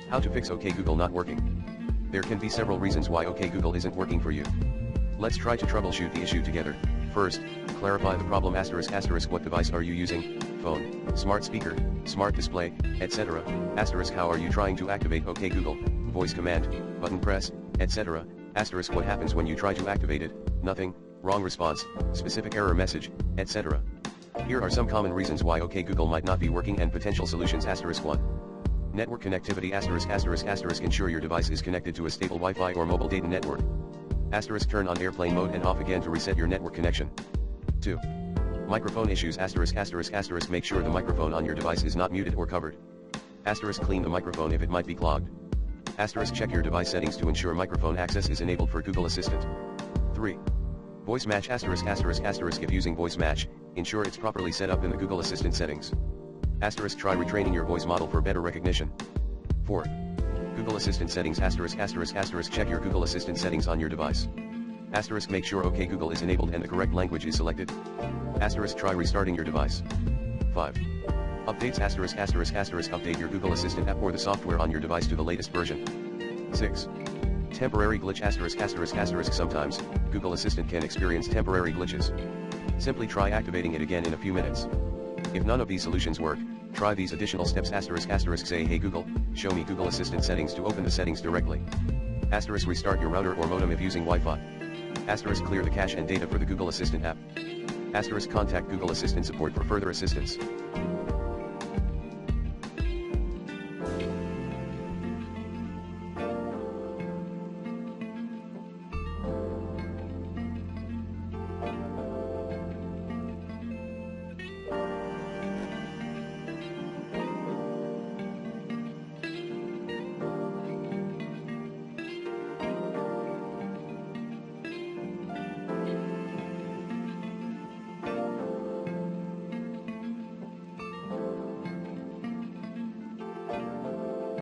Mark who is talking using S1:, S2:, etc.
S1: How to fix OK Google not working. There can be several reasons why OK Google isn't working for you. Let's try to troubleshoot the issue together. First, clarify the problem ***. What device are you using? Phone, smart speaker, smart display, etc. ***. How are you trying to activate OK Google? Voice command, button press, etc. ***. What happens when you try to activate it? Nothing, wrong response, specific error message, etc. Here are some common reasons why OK Google might not be working and potential solutions. *1. Network connectivity ***. Ensure your device is connected to a stable Wi-Fi or mobile data network. Turn on airplane mode and off again to reset your network connection. 2. Microphone issues ***. Make sure the microphone on your device is not muted or covered. Clean the microphone if it might be clogged. Check your device settings to ensure microphone access is enabled for Google Assistant. 3. Voice match If using voice match, ensure it's properly set up in the Google Assistant settings. Try retraining your voice model for better recognition. 4. Google Assistant settings Check your Google Assistant settings on your device. Make sure OK Google is enabled and the correct language is selected. Try restarting your device. 5. Updates Update your Google Assistant app or the software on your device to the latest version. 6. Temporary glitch Sometimes, Google Assistant can experience temporary glitches. Simply try activating it again in a few minutes. If none of these solutions work, try these additional steps Say hey Google, show me Google Assistant settings to open the settings directly. Restart your router or modem if using Wi-Fi. Clear the cache and data for the Google Assistant app. Contact Google Assistant support for further assistance.